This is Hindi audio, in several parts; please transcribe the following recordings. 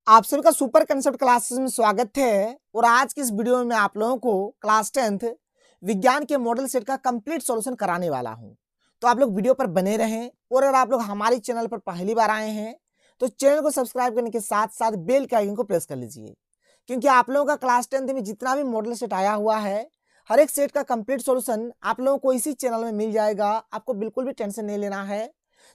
आप सभी का सुपर कंसेप्ट क्लासेस में स्वागत है। और आज की इस वीडियो में मैं आप लोगों को क्लास 10th विज्ञान के मॉडल सेट का कंप्लीट सॉल्यूशन कराने वाला हूं। तो आप लोग वीडियो पर बने रहें और अगर आप लोग हमारे चैनल पर पहली बार आए हैं तो चैनल को सब्सक्राइब करने के साथ साथ बेल के आइकन को प्रेस कर लीजिए, क्योंकि आप लोगों का क्लास 10th में जितना भी मॉडल सेट आया हुआ है हर एक सेट का कंप्लीट सॉल्यूशन आप लोगों को इसी चैनल में मिल जाएगा। आपको बिल्कुल भी टेंशन नहीं लेना है।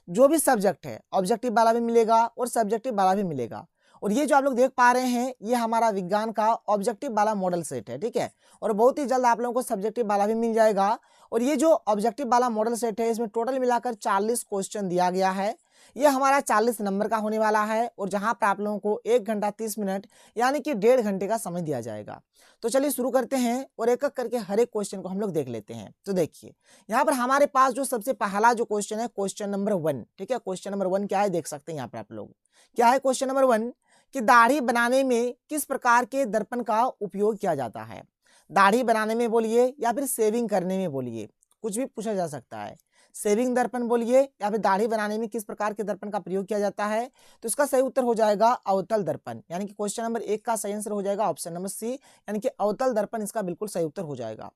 जो भी सब्जेक्ट है ऑब्जेक्टिव वाला भी मिलेगा और सब्जेक्टिव वाला भी मिलेगा। और ये जो आप लोग देख पा रहे हैं ये हमारा विज्ञान का ऑब्जेक्टिव वाला मॉडल सेट है, ठीक है। और बहुत ही जल्द आप लोगों को सब्जेक्टिव वाला भी मिल जाएगा। और ये जो ऑब्जेक्टिव वाला मॉडल सेट है इसमें टोटल मिलाकर 40 क्वेश्चन दिया गया है। ये हमारा 40 नंबर का होने वाला है और जहां पर आप लोगों को 1 घंटा 30 मिनट यानी कि 1.5 घंटे का समय दिया जाएगा। तो चलिए शुरू करते हैं और एक एक करके हर एक क्वेश्चन को हम लोग देख लेते हैं। तो देखिए यहाँ पर हमारे पास जो सबसे पहला जो क्वेश्चन है क्वेश्चन नंबर 1, ठीक है। क्वेश्चन नंबर 1 क्या है देख सकते हैं यहाँ पर आप लोग। क्या है क्वेश्चन नंबर 1 कि दाढ़ी बनाने में किस प्रकार के दर्पण का उपयोग किया जाता है। दाढ़ी बनाने में बोलिए या फिर शेविंग करने में बोलिए, कुछ भी पूछा जा सकता है। शेविंग दर्पण बोलिए या फिर दाढ़ी बनाने में किस प्रकार के दर्पण का प्रयोग किया जाता है, तो इसका सही उत्तर हो जाएगा अवतल दर्पण। यानी कि क्वेश्चन नंबर 1 का सही आंसर हो जाएगा ऑप्शन नंबर सी, यानी कि अवतल दर्पण इसका बिल्कुल सही उत्तर हो जाएगा।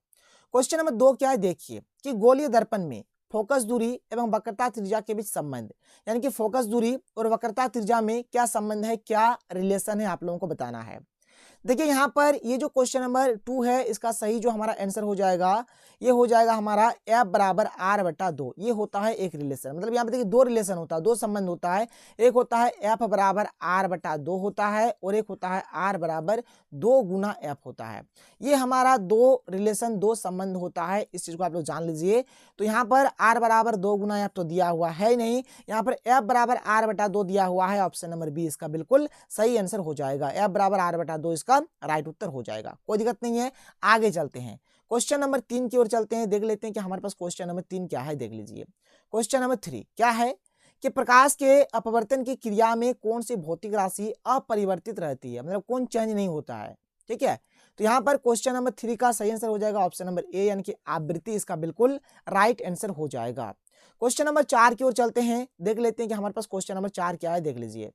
क्वेश्चन नंबर 2 क्या है देखिए कि गोलीय दर्पण में फोकस दूरी एवं वक्रता त्रिज्या के बीच संबंध, यानी कि फोकस दूरी और वक्रता त्रिज्या में क्या संबंध है, क्या रिलेशन है, आप लोगों को बताना है। देखिए यहाँ पर ये जो क्वेश्चन नंबर 2 है इसका सही जो हमारा आंसर हो जाएगा ये हो जाएगा हमारा F बराबर R बटा 2। ये होता है एक रिलेशन, मतलब यहाँ पे देखिए दो रिलेशन होता है, दो संबंध होता है। एक होता है F बराबर R बटा 2 होता है और एक होता है R बराबर 2 गुना F होता है। ये हमारा दो रिलेशन दो संबंध होता है, इस चीज को आप लोग जान लीजिए। तो यहाँ पर R बराबर 2 गुना F तो दिया हुआ है नहीं, यहाँ पर F बराबर R बटा 2 दिया हुआ है। ऑप्शन नंबर बी इसका बिल्कुल सही आंसर हो जाएगा। F बराबर R बटा 2 इसका राइट उत्तर हो जाएगा, कोई दिक्कत नहीं है। आगे चलते हैं क्वेश्चन नंबर 3 की ओर चलते हैं, देख लेते हैं कि हमारे पास क्वेश्चन नंबर 3 क्या है, देख लीजिए। क्वेश्चन नंबर 3 क्या है कि प्रकाश के अपवर्तन की क्रिया में कौन सी भौतिक राशि अपरिवर्तित रहती है, मतलब कौन चेंज नहीं होता है, ठीक है। तो यहाँ पर क्वेश्चन नंबर 3 का सही आंसर हो जाएगा ऑप्शन नंबर ए, यानी कि आवृत्ति इसका बिल्कुल राइट आंसर हो जाएगा। क्वेश्चन नंबर 4 की ओर चलते हैं, देख लेते हैं कि हमारे पास क्वेश्चन नंबर 4 क्या है, देख लीजिए।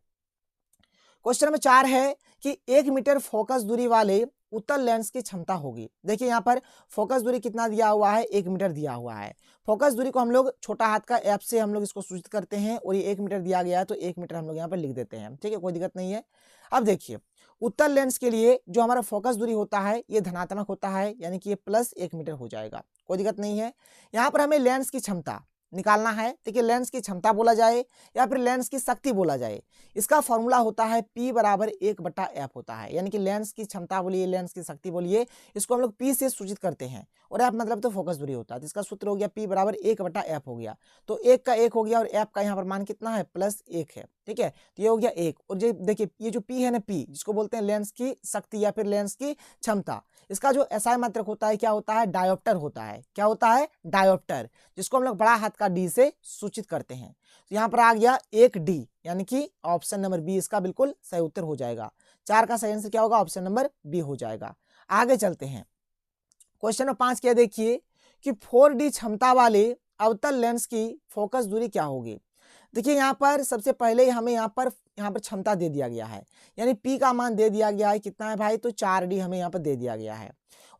क्वेश्चन नंबर 4 है कि 1 मीटर फोकस दूरी वाले उत्तल लेंस की क्षमता होगी। देखिए यहाँ पर फोकस दूरी कितना दिया हुआ है, 1 मीटर दिया हुआ है। फोकस दूरी को हम लोग छोटा हाथ का एफ से हम लोग इसको सूचित करते हैं और ये 1 मीटर दिया गया है तो 1 मीटर हम लोग यहाँ पर लिख देते हैं, ठीक है, कोई दिक्कत नहीं है। अब देखिए उत्तल लेंस के लिए जो हमारा फोकस दूरी होता है ये धनात्मक होता है, यानी कि ये प्लस 1 मीटर हो जाएगा, कोई दिक्कत नहीं है। यहाँ पर हमें लेंस की क्षमता निकालना है। देखिए लेंस की क्षमता बोला जाए या फिर लेंस की शक्ति बोला जाए, इसका फॉर्मूला होता है P बराबर 1/F होता है। यानी कि लेंस की क्षमता बोलिए लेंस की शक्ति बोलिए, इसको हम लोग P से सूचित करते हैं और F मतलब तो फोकस दूरी होता है। तो इसका सूत्र हो गया P बराबर 1/F हो गया। तो 1 का 1 हो गया और F का यहाँ पर मान कितना है, +1 है, ठीक है। तो ये हो गया 1। और जो देखिए ये जो P है ना, P जिसको बोलते हैं लेंस की शक्ति या फिर लेंस की क्षमता, इसका जो एसआई मात्रक होता है क्या होता है, डायोप्टर होता है। क्या होता है, डायोप्टर, जिसको हम लोग बड़ा हाथ का डी से सूचित करते हैं। तो यहाँ पर आ गया 1D, यानी कि ऑप्शन नंबर बी इसका बिल्कुल सही उत्तर हो जाएगा। 4 का सही आंसर क्या होगा, ऑप्शन नंबर बी हो जाएगा। आगे चलते हैं क्वेश्चन नंबर 5 क्या देखिए कि 4D क्षमता वाले अवतल लेंस की फोकस दूरी क्या होगी। देखिए यहाँ पर सबसे पहले हमें यहाँ पर क्षमता दे दिया गया है, यानी P का मान दे दिया गया है, कितना है भाई, तो 4D हमें यहाँ पर दे दिया गया है।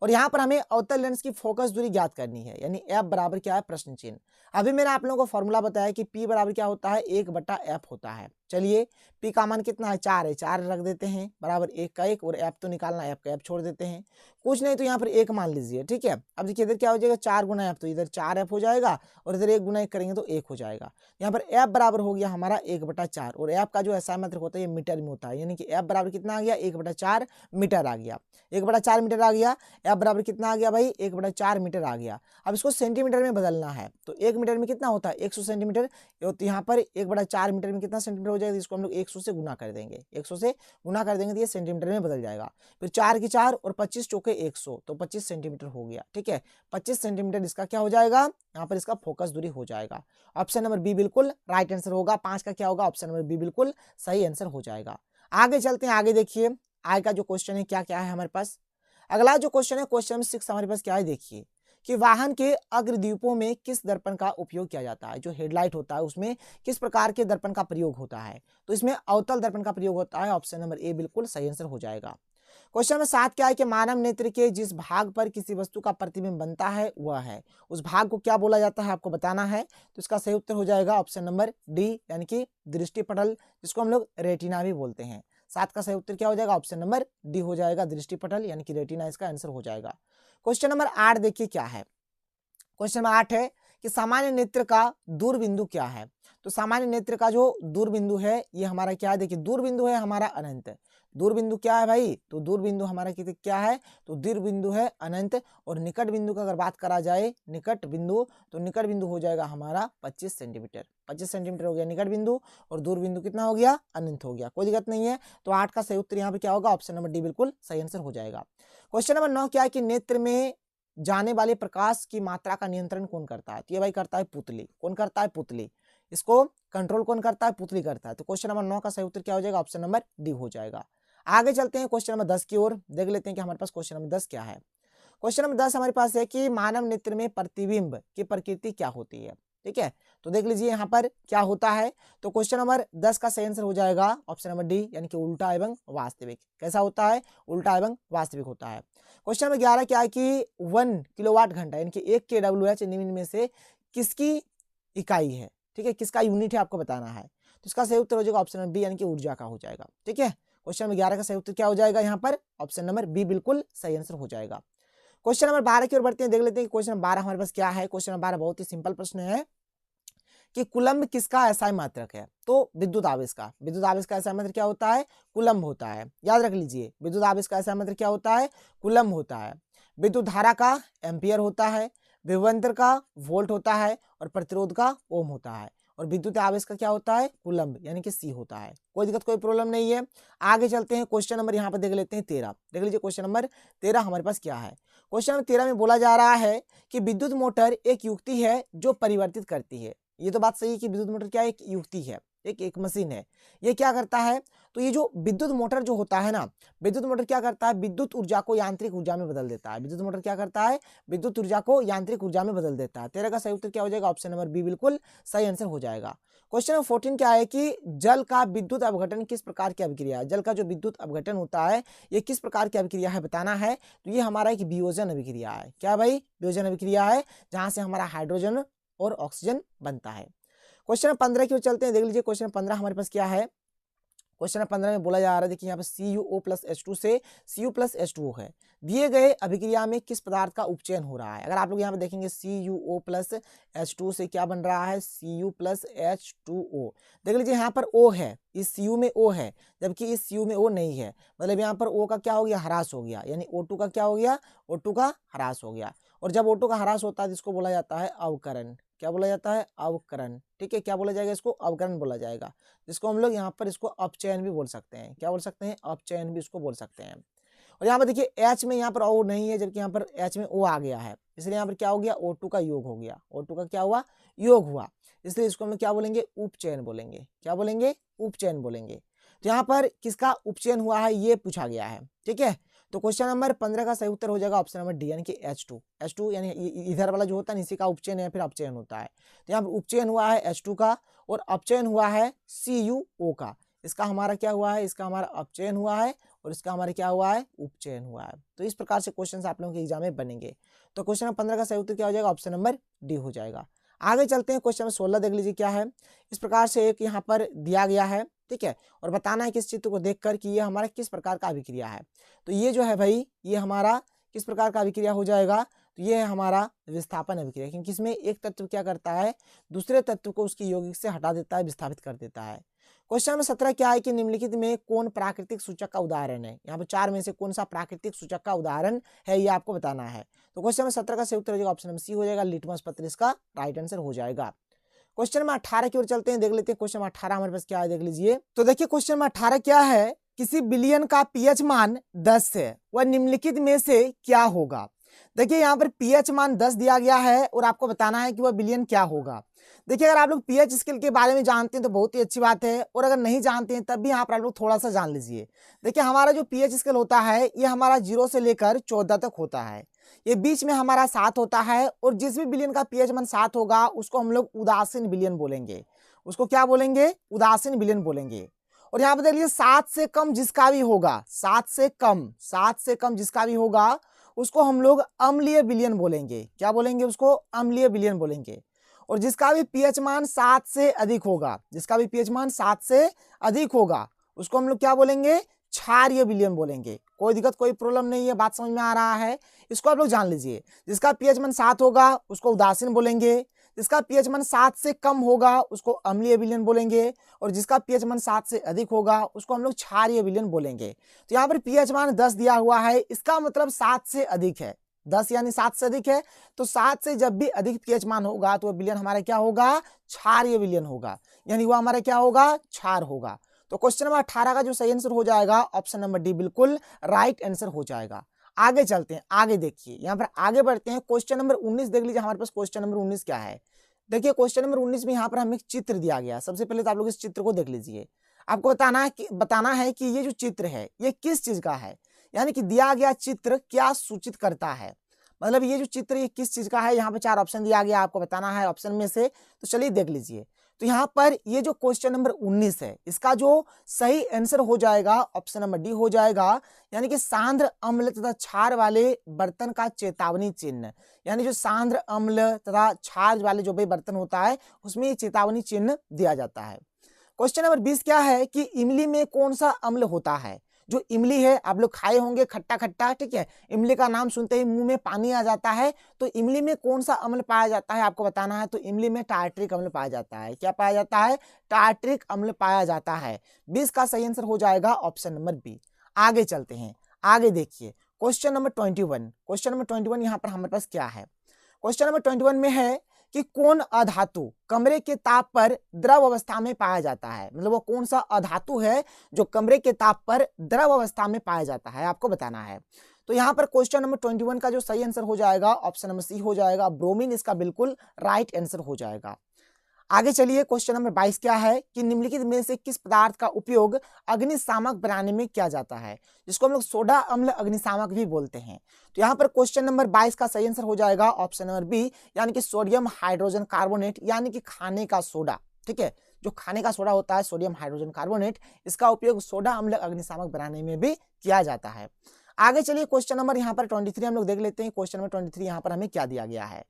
और यहाँ पर हमें अवतल लेंस की फोकस दूरी ज्ञात करनी है, यानी F बराबर क्या है, प्रश्न चिन्ह। अभी मैंने आप लोगों को फॉर्मूला बताया कि P बराबर क्या होता है, 1/F होता है। चलिए P का मान कितना है, 4 है, 4 रख देते हैं बराबर 1 का 1 और F तो निकालना, F का F छोड़ देते हैं, कुछ नहीं तो यहाँ पर 1 मान लीजिए, ठीक है। अब देखिए इधर क्या हो जाएगा, 4 गुना F, तो इधर 4F हो जाएगा और इधर 1 गुना 1 करेंगे तो 1 हो जाएगा। यहाँ पर F बराबर हो गया हमारा 1/4 और F का जो एसआई मात्रक होता है ये मीटर में होता है, यानी कि F बराबर कितना आ गया, 1/4 मीटर आ गया। 1/4 मीटर आ गया। F बराबर कितना आ गया भाई, 1/4 मीटर आ गया। अब इसको सेंटीमीटर में बदलना है, तो 1 मीटर में कितना होता है, 100 सेंटीमीटर। तो यहाँ पर 1/4 मीटर में कितना सेंटीमीटर हो जाएगा, इसको हम लोग 100 से गुना कर देंगे, 100 से गुना कर देंगे तो ये सेंटीमीटर में बदल जाएगा। फिर 4 की 4 और 25 चौके 100, तो 25 सेंटीमीटर हो गया, ठीक है। 25 सेंटीमीटर इसका क्या हो जाएगा, यहाँ पर इसका फोकस दूरी हो जाएगा। ऑप्शन नंबर बी बिल्कुल राइट आंसर होगा। 5 का क्या होगा, ऑप्शन नंबर बी बिल्कुल सही आंसर हो जाएगा। आगे चलते हैं, आगे देखिए आगे का जो क्वेश्चन है क्या क्या है हमारे पास। अगला जो क्वेश्चन है क्वेश्चन नंबर 6 हमारे पास क्या है देखिए कि वाहन के अग्रदीपों में किस दर्पण का उपयोग किया जाता है। जो हेडलाइट होता है उसमें किस प्रकार के दर्पण का प्रयोग होता है, तो इसमें अवतल दर्पण का प्रयोग होता है। ऑप्शन नंबर ए बिल्कुल सही आंसर हो जाएगा। क्वेश्चन नंबर 7 क्या है कि मानव नेत्र के जिस भाग पर किसी वस्तु का प्रतिबिंब बनता है वह है, उस भाग को क्या बोला जाता है आपको बताना है। तो इसका सही उत्तर हो जाएगा ऑप्शन नंबर डी, यानी कि दृष्टि पटल, जिसको हम लोग रेटिना भी बोलते हैं। 7 का सही उत्तर क्या हो जाएगा, ऑप्शन नंबर डी हो जाएगा, दृष्टि पटल यानी कि रेटिना इसका आंसर हो जाएगा। क्वेश्चन नंबर 8 देखिए क्या है। क्वेश्चन नंबर 8 है कि सामान्य नेत्र का दूरबिंदु क्या है। तो सामान्य नेत्र का जो दूरबिंदु है ये हमारा क्या है, देखिए दूरबिंदु है हमारा अनंत। दूरबिंदु क्या है भाई, तो दूरबिंदु हमारा क्या है, तो दूरबिंदु है अनंत। और निकट बिंदु का अगर बात करा जाए, निकट बिंदु, तो निकट बिंदु हो जाएगा हमारा 25 सेंटीमीटर। 25 सेंटीमीटर हो गया निकट बिंदु, और दूरबिंदु कितना हो गया, अनंत हो गया। कोई दिक्कत नहीं है। तो 8 का सही उत्तर यहाँ पे क्या होगा, ऑप्शन नंबर डी बिल्कुल सही आंसर हो जाएगा। क्वेश्चन नंबर 9 क्या है कि नेत्र में जाने वाले प्रकाश की मात्रा का नियंत्रण कौन करता है। तो ये भाई करता है पुतली। कौन करता है, पुतली। इसको कंट्रोल कौन करता है, पुतली करता है। तो क्वेश्चन नंबर 9 का सही उत्तर क्या हो जाएगा, ऑप्शन नंबर डी हो जाएगा। आगे चलते हैं क्वेश्चन नंबर 10 की ओर, देख लेते हैं कि हमारे पास क्वेश्चन नंबर 10 क्या है। क्वेश्चन नंबर 10 हमारे पास है कि मानव नेत्र में प्रतिबिंब की प्रकृति क्या होती है। ठीक है, तो देख लीजिए यहाँ पर क्या होता है। तो क्वेश्चन नंबर 10 का सही आंसर हो जाएगा ऑप्शन नंबर डी, यानी कि उल्टा एवं वास्तविक। कैसा होता है, उल्टा एवं वास्तविक होता है। क्वेश्चन नंबर 11 क्या है कि 1 किलोवाट घंटा यानी कि 1 kWh निम्न में से किसकी इकाई है। ठीक है, किसका यूनिट है आपको बताना है। तो इसका सही उत्तर हो जाएगा ऑप्शन नंबर बी, यानी कि ऊर्जा का हो जाएगा। ठीक है, क्वेश्चन नंबर 11 का सही उत्तर क्या हो जाएगा यहाँ पर, ऑप्शन नंबर बी बिल्कुल सही आंसर हो जाएगा। क्वेश्चन नंबर 12 की ओर बढ़ते हैं, देख लेते हैं कि क्वेश्चन नंबर 12 हमारे पास क्या है। क्वेश्चन नंबर 12 बहुत ही सिंपल प्रश्न है कि कुलम्ब किसका एसआई मात्रक है। तो विद्युत आवेश का, विद्युत आवेश का एसआई मात्रक क्या होता है, कुलम्ब होता है। याद रख लीजिए, विद्युत आवेश का एसआई मात्रक क्या होता है, कुलम्ब होता है। विद्युत धारा का एम्पियर होता है, विभवांतर का वोल्ट होता है, और प्रतिरोध का ओम होता है। और विद्युत आवेश का क्या होता है, कुलम्ब यानी कि सी होता है। कोई दिक्कत कोई प्रॉब्लम नहीं है। आगे चलते हैं, क्वेश्चन नंबर यहाँ पर देख लेते हैं 13। देख लीजिए क्वेश्चन नंबर 13 हमारे पास क्या है। क्वेश्चन नंबर 13 में बोला जा रहा है कि विद्युत मोटर एक युक्ति है जो परिवर्तित करती है। ये तो बात सही है कि विद्युत मोटर क्या है, एक युक्ति है, एक मशीन है। ये क्या करता है, तो ये जो विद्युत मोटर जो होता है ना, विद्युत मोटर क्या करता है, विद्युत ऊर्जा को यांत्रिक ऊर्जा में बदल देता है। विद्युत मोटर क्या करता है, विद्युत ऊर्जा को यांत्रिक ऊर्जा में बदल देता है। 13 का सही उत्तर क्या हो जाएगा, ऑप्शन नंबर बी बिल्कुल सही आंसर हो जाएगा। क्वेश्चन नंबर 14 क्या है कि जल का विद्युत अपघटन किस प्रकार की अभिक्रिया है। जल का जो विद्युत अपघटन होता है ये किस प्रकार की अभिक्रिया है बताना है। तो ये हमारा एक वियोजन अभिक्रिया है। क्या भाई, वियोजन अभिक्रिया है, जहां से हमारा हाइड्रोजन और ऑक्सीजन बनता है। क्वेश्चन 15 की ओर चलते हैं, देख लीजिए क्वेश्चन 15 हमारे पास क्या है। क्वेश्चन 15 में बोला जा रहा है, देखिए यहाँ पे CuO प्लस H2 से Cu प्लस H2O है। दिए गए अभिक्रिया में किस पदार्थ का उपचयन हो रहा है। अगर आप लोग यहाँ पे देखेंगे CuO प्लस H2 से क्या बन रहा है, Cu प्लस H2O। देख लीजिए यहाँ पर O है, इस Cu में O है, जबकि इस Cu में O नहीं है। मतलब यहाँ पर O का क्या हो गया, ह्रास हो गया, यानी O2 का क्या हो गया, O2 का ह्रास हो गया। और जब O2 का ह्रास होता है जिसको बोला जाता है अवकरण। क्या बोला जाता है, अवकरण। ठीक है, क्या बोला जाएगा, इसको अवकरण बोला जाएगा, जिसको हम लोग यहाँ पर इसको अपचयन भी बोल सकते हैं। क्या बोल सकते हैं, अपचयन भी इसको बोल सकते हैं। और यहाँ पर देखिए H में यहाँ पर O नहीं है, जबकि यहाँ पर H में O आ गया है, इसलिए यहाँ पर क्या हो गया, O2 का योग हो गया। O2 का क्या हुआ, योग हुआ, इसलिए इसको हम लोग क्या बोलेंगे, उपचयन बोलेंगे। क्या बोलेंगे, उपचयन बोलेंगे। तो यहाँ पर किसका उपचयन हुआ है ये पूछा गया है। ठीक है, तो क्वेश्चन नंबर 15 का सही उत्तर हो जाएगा ऑप्शन नंबर डी, यानी कि H2 यानी इधर वाला जो होता है इसी का उपचयन या फिर अपचयन होता है। तो यहाँ पर उपचयन हुआ है H2 का, और अपचयन हुआ है CuO का। इसका हमारा क्या हुआ है, इसका हमारा अपचयन हुआ है, और इसका हमारा क्या हुआ है, उपचयन हुआ है। तो इस प्रकार से क्वेश्चन आप लोगों के एग्जाम में बनेंगे। तो क्वेश्चन नंबर 15 का सही उत्तर क्या हो जाएगा, ऑप्शन नंबर डी हो जाएगा। आगे चलते हैं, क्वेश्चन नंबर 16 देख लीजिए क्या है। इस प्रकार से एक यहाँ पर दिया गया है, ठीक है, और बताना है किस चित्र को देखकर कि ये हमारा किस प्रकार का अभिक्रिया है। तो ये जो है भाई, ये हमारा किस प्रकार का अभिक्रिया हो जाएगा, तो ये है हमारा विस्थापन अभिक्रिया, क्योंकि इसमें एक तत्व क्या करता है, दूसरे तत्व को उसकी यौगिक से हटा देता है, विस्थापित कर देता है। क्वेश्चन नंबर 17 क्या है कि निम्नलिखित में कौन प्राकृतिक सूचक का उदाहरण है। यहाँ पर 4 में से कौन सा प्राकृतिक सूचक का उदाहरण है, ये आपको बताना है। तो क्वेश्चन नंबर 17 का सही उत्तर हो जाएगा ऑप्शन नंबर सी हो जाएगा, लिटमस पत्र इसका राइट आंसर हो जाएगा। क्वेश्चन नंबर 18 की ओर चलते हैं, देख लेते हैं क्वेश्चन नंबर 18 हमारे पास क्या है, देख लीजिए। तो देखिए क्वेश्चन नंबर 18 क्या है, किसी बिलियन का pH मान 10 है, वह निम्नलिखित में से क्या होगा। देखिए यहाँ पर पीएच मान 10 दिया गया है और आपको बताना है कि वह बिलियन क्या होगा। देखिए अगर आप लोग पीएच स्केल के बारे में जानते हैं तो बहुत ही अच्छी बात है, और अगर नहीं जानते हैं तब भी यहाँ पर आप लोग थोड़ा सा जान लीजिए। देखिए हमारा जो पीएच स्केल होता है ये हमारा 0 से लेकर 14 तक होता है। ये बीच में हमारा 7 होता है, और जिस भी बिलियन का पीएच मान 7 होगा उसको हम लोग उदासीन बिलियन बोलेंगे। उसको क्या बोलेंगे? उदासीन बिलियन बोलेंगे। और यहाँ पे देख लीजिए 7 से कम जिसका भी होगा, 7 से कम जिसका भी होगा उसको हम लोग अम्लीय बिलियन बोलेंगे। क्या बोलेंगे? उसको अम्लीय बिलियन बोलेंगे। और जिसका भी पीएच मान 7 से अधिक होगा, जिसका भी पीएच मान 7 से अधिक होगा उसको हम लोग क्या बोलेंगे? क्षारीय बिलियन बोलेंगे। कोई दिक्कत, कोई प्रॉब्लम नहीं है, बात समझ में आ रहा है? इसको आप लोग जान लीजिए। जिसका पीएच मान 7 होगा उसको उदासीन बोलेंगे, जिसका पीएच मान 7 से कम होगा उसको अम्लीय विलयन बोलेंगे, और जिसका पीएच मान 7 से अधिक होगा उसको हम लोग क्षारीय विलयन बोलेंगे। तो यहाँ पर पीएच मान 10 दिया हुआ है, इसका मतलब 7 से अधिक है। 10 यानी 7 से अधिक है, तो 7 से जब भी अधिक पीएच मान होगा तो विलयन हमारा क्या होगा? क्षारीय विलयन होगा, यानी वह हमारा क्या होगा? क्षार होगा। तो क्वेश्चन नंबर 18 का जो सही आंसर हो जाएगा ऑप्शन नंबर डी बिल्कुल राइट आंसर हो जाएगा। आगे चलते हैं, आगे देखिए, यहाँ पर आगे बढ़ते हैं। क्वेश्चन नंबर 19 देख लीजिए, हमारे पास क्वेश्चन नंबर 19 क्या है। देखिए क्वेश्चन नंबर 19 में यहाँ पर हमें एक चित्र दिया गया। सबसे पहले तो आप लोग इस चित्र को देख लीजिए। आपको बताना है कि ये जो चित्र है ये किस चीज का है, यानी कि दिया गया चित्र क्या सूचित करता है। मतलब ये जो चित्र ये किस चीज का है। यहाँ पे 4 ऑप्शन दिया गया, आपको बताना है ऑप्शन में से। तो चलिए देख लीजिए। तो यहाँ पर ये जो क्वेश्चन नंबर 19 है इसका जो सही आंसर हो जाएगा ऑप्शन नंबर डी हो जाएगा, यानी कि सांद्र अम्ल तथा क्षार वाले बर्तन का चेतावनी चिन्ह। यानी जो सांद्र अम्ल तथा क्षार वाले जो भी बर्तन होता है उसमें ये चेतावनी चिन्ह दिया जाता है। क्वेश्चन नंबर 20 क्या है कि इमली में कौन सा अम्ल होता है। जो इमली है आप लोग खाए होंगे, खट्टा खट्टा, ठीक है। इमली का नाम सुनते ही मुंह में पानी आ जाता है। तो इमली में कौन सा अम्ल पाया जाता है आपको बताना है। तो इमली में टार्ट्रिक अम्ल पाया जाता है। क्या पाया जाता है? टार्ट्रिक अम्ल पाया जाता है। 20 का सही आंसर हो जाएगा ऑप्शन नंबर बी। आगे चलते हैं, आगे देखिए क्वेश्चन नंबर 21। क्वेश्चन नंबर 21 यहाँ पर हमारे पास क्या है। क्वेश्चन नंबर 21 में है कि कौन अधातु कमरे के ताप पर द्रव अवस्था में पाया जाता है। मतलब वो कौन सा अधातु है जो कमरे के ताप पर द्रव अवस्था में पाया जाता है, आपको बताना है। तो यहाँ पर क्वेश्चन नंबर 21 का जो सही आंसर हो जाएगा ऑप्शन नंबर सी हो जाएगा, ब्रोमीन इसका बिल्कुल राइट आंसर हो जाएगा। आगे चलिए क्वेश्चन नंबर 22 क्या है कि निम्नलिखित में से किस पदार्थ का उपयोग अग्निशामक बनाने में किया जाता है, जिसको हम लोग सोडा अम्ल अग्निशामक भी बोलते हैं। तो यहाँ पर क्वेश्चन नंबर 22 का सही आंसर हो जाएगा ऑप्शन नंबर बी, यानी कि सोडियम हाइड्रोजन कार्बोनेट, यानी कि खाने का सोडा। ठीक है, जो खाने का सोडा होता है सोडियम हाइड्रोजन कार्बोनेट, इसका उपयोग सोडा अम्ल अग्निशामक बनाने में भी किया जाता है। आगे चलिए क्वेश्चन नंबर यहाँ पर 23 हम लोग देख लेते हैं। क्वेश्चन नंबर 23 यहाँ पर हमें क्या दिया गया है।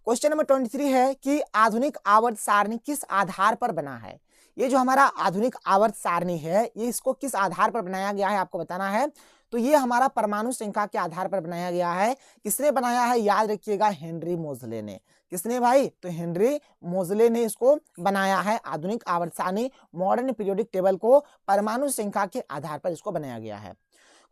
क्वेश्चन नंबर 23 है कि आधुनिक आवर्त सारणी किस आधार पर बना है। ये जो हमारा आधुनिक आवर्त सारणी है ये इसको किस आधार पर बनाया गया है आपको बताना है। तो ये हमारा परमाणु श्रृंखला के आधार पर बनाया गया है। किसने बनाया है? याद रखिएगा, हेनरी मोजले ने। किसने भाई? तो हेनरी मोजले ने इसको बनाया है। आधुनिक आवर्त सारणी मॉडर्न पीरियोडिक टेबल को परमाणु श्रृंखला के आधार पर इसको बनाया गया है।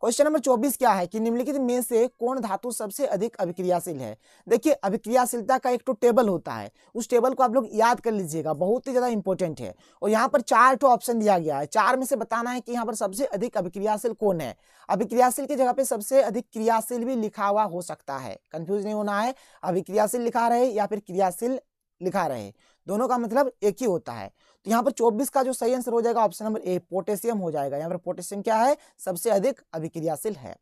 क्वेश्चन नंबर 24 क्या है कि निम्नलिखित में से कौन धातु सबसे अधिक अभिक्रियाशील है। देखिए अभिक्रियाशीलता का एक तो टेबल होता है, उस टेबल को आप लोग याद कर लीजिएगा, बहुत ही ज्यादा इंपॉर्टेंट है। और यहाँ पर 4 ऑप्शन दिया गया है, 4 में से बताना है कि यहाँ पर सबसे अधिक अभिक्रियाशील कौन है। अभिक्रियाशील की जगह पे सबसे अधिक क्रियाशील भी लिखा हुआ हो सकता है, कंफ्यूज नहीं होना है। अभिक्रियाशील लिखा रहे या फिर क्रियाशील लिखा रहे, दोनों का मतलब एक ही होता है। तो यहाँ पर 24 का जो सही आंसर हो जाएगा ऑप्शन नंबर ए, पोटेशियम हो जाएगा। यहाँ पर पोटेशियम क्या है? सबसे अधिक अभिक्रियाशील है।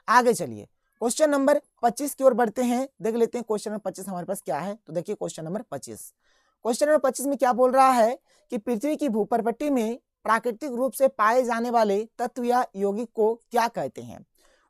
आगे चलिए क्वेश्चन नंबर 25 की ओर बढ़ते हैं, देख लेते हैं क्वेश्चन नंबर 25 हमारे पास क्या है। तो देखिए क्वेश्चन नंबर 25, क्वेश्चन नंबर 25 में क्या बोल रहा है कि पृथ्वी की भूपरपट्टी में प्राकृतिक रूप से पाए जाने वाले तत्व या यौगिक को क्या कहते हैं,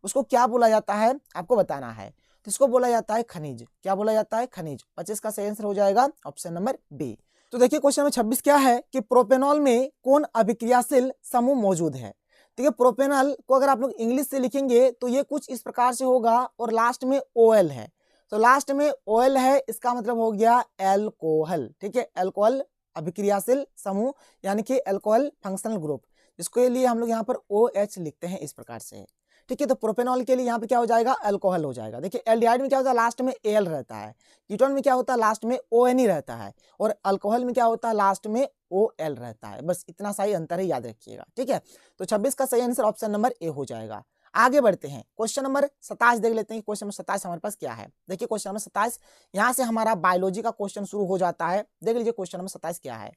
उसको क्या बोला जाता है आपको बताना है। तो इसको बोला जाता है खनिज। क्या बोला जाता है? खनिज। 25 का सही आंसर हो जाएगा ऑप्शन नंबर बी। तो देखिए क्वेश्चन नंबर 26 क्या है कि प्रोपेनॉल में कौन अभिक्रियाशील समूह मौजूद है। देखिए प्रोपेनॉल को अगर आप लोग इंग्लिश से लिखेंगे तो ये कुछ इस प्रकार से होगा और लास्ट में OL है। तो लास्ट में OL है, इसका मतलब हो गया एल्कोहल। ठीक है, एल्कोहल अभिक्रियाशील समूह यानी कि एल्कोहल फंक्शनल ग्रुप, जिसके लिए हम लोग यहाँ पर OH लिखते हैं इस प्रकार से। ठीक है, तो प्रोपेनॉल के लिए यहाँ पे क्या हो जाएगा? अल्कोहल हो जाएगा। देखिए एल्डिहाइड में क्या होता है? लास्ट में AL रहता है। कीटोन में क्या होता है? लास्ट में ON रहता है। और अल्कोहल में क्या होता है? लास्ट में OL रहता है। बस इतना सा ही अंतर है, याद रखिएगा। ठीक है, तो 26 का सही आंसर ऑप्शन नंबर ए हो जाएगा। आगे बढ़ते हैं, क्वेश्चन नंबर 27 देख लेते हैं। क्वेश्चन नंबर 27 हमारे पास क्या है। देखिए क्वेश्चन नंबर 27, यहाँ से हमारा बायोलॉजी का क्वेश्चन शुरू हो जाता है। देख लीजिए क्वेश्चन नंबर 27 क्या है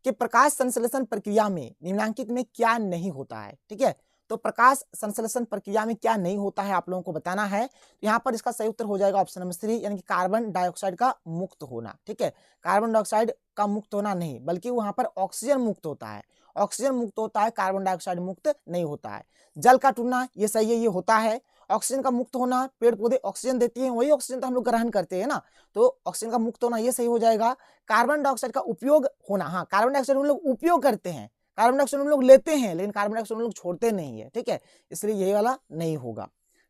कि प्रकाश संश्लेषण प्रक्रिया में निम्नलिखित में क्या नहीं होता है। ठीक है, तो प्रकाश संश्लेषण प्रक्रिया में क्या नहीं होता है आप लोगों को बताना है। तो यहाँ पर इसका सही उत्तर हो जाएगा ऑप्शन नंबर 3, यानी कि कार्बन डाइऑक्साइड का मुक्त होना। ठीक है, कार्बन डाइऑक्साइड का मुक्त होना नहीं, बल्कि वहां पर ऑक्सीजन मुक्त होता है। ऑक्सीजन मुक्त होता है, कार्बन डाइऑक्साइड मुक्त नहीं होता है। जल का टूटना ये सही है, ये होता है। ऑक्सीजन का मुक्त होना, पेड़ पौधे ऑक्सीजन देती हैं, वही ऑक्सीजन तो हम लोग ग्रहण करते हैं ना, तो ऑक्सीजन का मुक्त होना ये सही हो जाएगा। कार्बन डाइऑक्साइड का उपयोग होना, हाँ कार्बन डाइऑक्साइड हम लोग उपयोग करते हैं, कार्बन डाइऑक्साइड हम लोग लेते हैं, लेकिन कार्बन डाइऑक्साइड हम लोग छोड़ते नहीं है। ठीक है, इसलिए यही वाला नहीं होगा।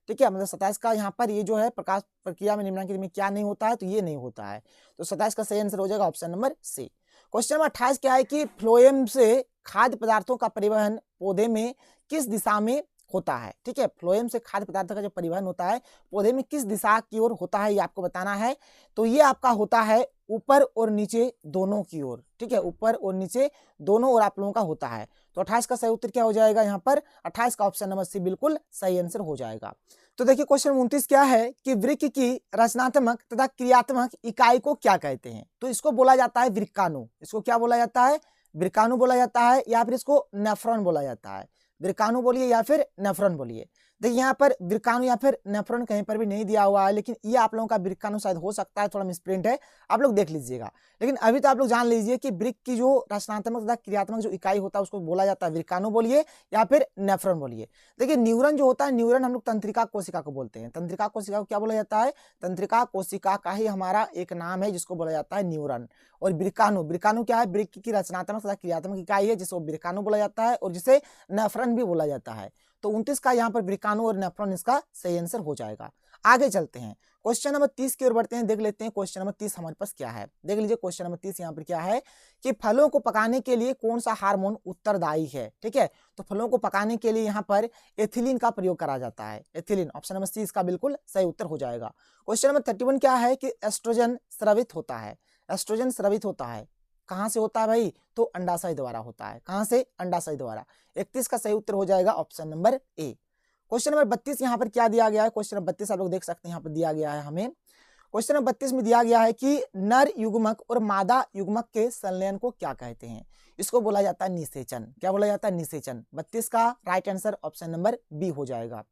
ठीक है, मतलब 27 का यहाँ पर ये जो है प्रकाश प्रक्रिया में निम्नलिखित में क्या नहीं होता है, तो ये नहीं होता है। तो 27 का सही आंसर हो जाएगा option number C. Question number 28 क्या है कि फ्लोएम से खाद्य पदार्थों का परिवहन पौधे में किस दिशा में होता है। ठीक है, फ्लोएम से खाद्य पदार्थों का जो परिवहन होता है पौधे में किस दिशा की ओर होता है, ये आपको बताना है। तो ये आपका होता है ऊपर और नीचे दोनों की ओर। ठीक है, ऊपर और नीचे दोनों ओर आप लोगों का होता है। तो 28 का सही उत्तर क्या हो जाएगा यहाँ पर, 28 का ऑप्शन नंबर सी बिल्कुल सही आंसर हो जाएगा। तो देखिए क्वेश्चन 29 क्या है कि वृक्क की रचनात्मक तथा क्रियात्मक इकाई को क्या कहते हैं। तो इसको बोला जाता है वृक्काणु। इसको क्या बोला जाता है, वृक्काणु बोला जाता है, या फिर इसको नेफ्रॉन बोला जाता है। वृक्काणु बोलिए या फिर नेफ्रॉन बोलिए। देखिए यहाँ पर वृक्काणु या फिर नेफ्रॉन कहीं पर भी नहीं दिया हुआ है, लेकिन ये आप लोगों का वृक्काणु शायद हो सकता है, थोड़ा मिसप्रिंट है, आप लोग देख लीजिएगा। लेकिन अभी तो आप लोग जान लीजिए कि वृक्क की जो रचनात्मक तथा क्रियात्मक जो इकाई होता है उसको बोला जाता है वृक्काणु बोलिए या फिर नेफ्रॉन बोलिए। देखिए न्यूरॉन जो होता है, न्यूरॉन हम लोग तंत्रिका कोशिका को बोलते हैं। तंत्रिका कोशिका को क्या बोला जाता है, तंत्रिका कोशिका का ही हमारा एक नाम है जिसको बोला जाता है न्यूरॉन। और वृक्काणु, वृक्काणु क्या है, वृक्क की रचनात्मक तथा क्रियात्मक इकाई है जिसको वृक्काणु बोला जाता है और जिसे नेफ्रॉन भी बोला जाता है। तो 29 का यहाँ पर वृक्काणु और नेफ्रॉन इसका सही आंसर हो जाएगा। आगे चलते हैं, क्वेश्चन नंबर 30 की ओर बढ़ते हैं। देख लेते हैं क्वेश्चन नंबर 30 हमारे पास क्या है। देख लीजिए क्वेश्चन नंबर 30 यहाँ पर क्या है कि फलों को पकाने के लिए कौन सा हार्मोन उत्तरदायी है। ठीक है, तो फलों को पकाने के लिए यहाँ पर एथिलीन का प्रयोग करा जाता है। एथिलीन, ऑप्शन नंबर सी इसका बिल्कुल सही उत्तर हो जाएगा। क्वेश्चन नंबर 31 क्या है कि एस्ट्रोजन स्रावित होता है। एस्ट्रोजन स्रावित होता है कहाँ से होता है भाई, तो अंडाशय द्वारा होता है। कहाँ से, अंडाशय द्वारा। 31 का सही उत्तर हो जाएगा option number A. Question number 32 यहाँ पर क्या दिया गया है, क्वेश्चन नंबर 32 आप लोग देख सकते हैं यहाँ पर दिया गया है हमें। क्वेश्चन नंबर 32 में दिया गया है कि नर युग्मक और मादा युग्मक के संलयन को क्या कहते हैं। इसको बोला जाता है निषेचन। क्या बोला जाता है, निषेचन। 32 का right answer option number B हो जाएगा।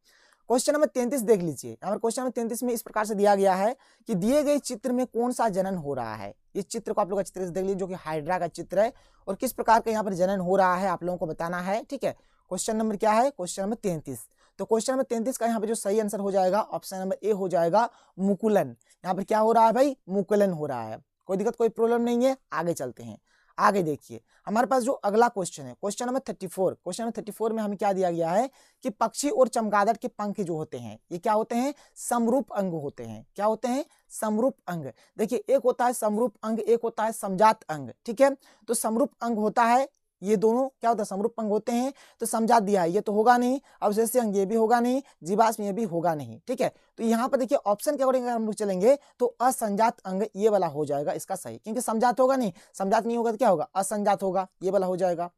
क्वेश्चन नंबर 33 देख लीजिए। यहाँ पर क्वेश्चन नंबर 33 में इस प्रकार से दिया गया है कि दिए गए चित्र में कौन सा जनन हो रहा है। इस चित्र को आप लोग अच्छी तरह से देख लीजिए, जो कि हाइड्रा का चित्र है, और किस प्रकार का यहाँ पर जनन हो रहा है आप लोगों को बताना है। ठीक है, क्वेश्चन नंबर क्या है, क्वेश्चन नंबर 33। तो क्वेश्चन नंबर 33 का यहाँ पे जो सही आंसर हो जाएगा ऑप्शन नंबर ए हो जाएगा, मुकुलन। यहाँ पर क्या हो रहा है भाई, मुकुलन हो रहा है। कोई दिक्कत, कोई प्रॉब्लम नहीं है। आगे चलते हैं, आगे देखिए हमारे पास जो अगला क्वेश्चन है, क्वेश्चन नंबर 34। क्वेश्चन नंबर 34 में हमें क्या दिया गया है कि पक्षी और चमगादड़ के पंख जो होते हैं ये क्या होते हैं, समरूप अंग होते हैं। क्या होते हैं, समरूप अंग। देखिए एक होता है समरूप अंग, एक होता है समजात अंग। ठीक है, तो समरूप अंग होता है, ये दोनों क्या होता है, समरूप अंग होते हैं। तो समजात दिया है, ये तो होगा नहीं। अवशेषीय अंग ये भी होगा नहीं, जीवाश्म ये भी होगा नहीं। ठीक है, तो यहाँ पर देखिए ऑप्शन के अकॉर्डिंग हम लोग चलेंगे तो असंजात अंग ये वाला हो जाएगा इसका सही, क्योंकि समजात होगा नहीं, समजात नहीं होगा तो क्या होगा, असंजात होगा, ये वाला हो जाएगा।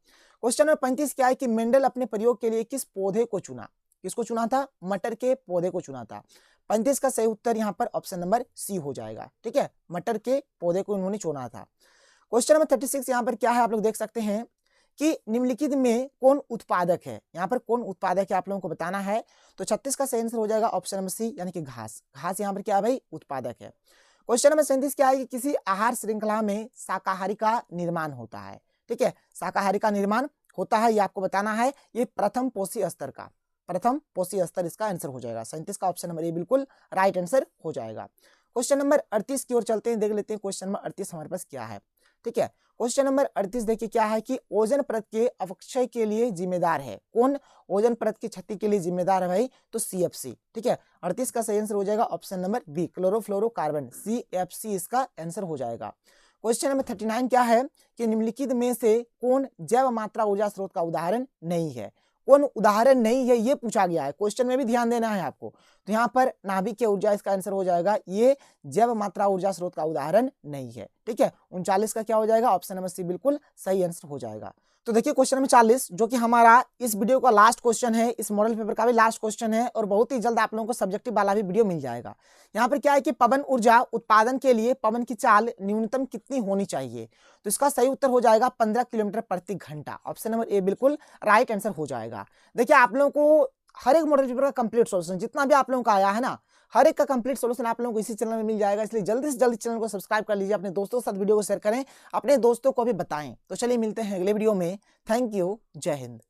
क्वेश्चन नंबर 35 क्या है कि मेंडल अपने प्रयोग के लिए किस पौधे को चुना। किसको चुना था, मटर के पौधे को चुना था। 35 का सही उत्तर यहाँ पर ऑप्शन नंबर सी हो जाएगा। ठीक है, मटर के पौधे को उन्होंने चुना था। क्वेश्चन नंबर 36 यहाँ पर क्या है, आप लोग देख सकते हैं कि निम्नलिखित में कौन उत्पादक है। यहाँ पर कौन उत्पादक है आप लोगों को बताना है। तो 36 का सही आंसर हो जाएगा ऑप्शन नंबर सी, यानी कि घास। घास यहाँ पर क्या है भाई, उत्पादक है। क्वेश्चन नंबर 37 क्या है कि किसी आहार श्रृंखला में शाकाहारी का निर्माण होता है। ठीक है, शाकाहारी का निर्माण होता है, ये आपको बताना है। ये प्रथम पोषी स्तर का, प्रथम पोषी स्तर इसका आंसर हो जाएगा। 37 का ऑप्शन नंबर ए बिल्कुल राइट आंसर हो जाएगा। क्वेश्चन नंबर 38 की ओर चलते हैं, देख लेते हैं क्वेश्चन नंबर 38 हमारे पास क्या है। ठीक है, क्वेश्चन नंबर 38 देखिए क्या है कि ओजोन परत के अपक्षय के लिए जिम्मेदार है। कौन ओजोन परत की क्षति के लिए जिम्मेदार है भाई, तो CFC। ठीक है, 38 का सही आंसर हो जाएगा option number B, chlorofluorocarbon, CFC इसका आंसर हो जाएगा। क्वेश्चन नंबर 39 क्या है कि निम्नलिखित में से कौन जैव मात्रा ऊर्जा स्रोत का उदाहरण नहीं है। कौन उदाहरण नहीं है ये पूछा गया है, क्वेश्चन में भी ध्यान देना है आपको। तो यहाँ पर नाभिकीय ऊर्जा इसका आंसर हो जाएगा, ये जैव मात्रा ऊर्जा स्रोत का उदाहरण नहीं है। ठीक है, 39 का क्या हो जाएगा, ऑप्शन नंबर सी बिल्कुल सही आंसर हो जाएगा। तो देखिए क्वेश्चन नंबर 40 जो कि हमारा इस वीडियो का लास्ट क्वेश्चन है, इस मॉडल पेपर का भी लास्ट क्वेश्चन है और बहुत ही जल्द आप लोगों को सब्जेक्टिव वाला भी वीडियो मिल जाएगा। यहाँ पर क्या है कि पवन ऊर्जा उत्पादन के लिए पवन की चाल न्यूनतम कितनी होनी चाहिए? तो इसका सही उत्तर हो जाएगा 15 किलोमीटर प्रति घंटा। ऑप्शन नंबर ए बिल्कुल राइट आंसर हो जाएगा। देखिए आप लोगों को हर एक मॉडल पेपर का कंप्लीट सॉल्यूशन जितना भी आप लोगों का आया है ना, हर एक का कंप्लीट सॉल्यूशन आप लोगों को इसी चैनल में मिल जाएगा। इसलिए जल्दी से जल्दी चैनल को सब्सक्राइब कर लीजिए, अपने दोस्तों के साथ वीडियो को शेयर करें, अपने दोस्तों को भी बताएं। तो चलिए मिलते हैं अगले वीडियो में। थैंक यू, जय हिंद।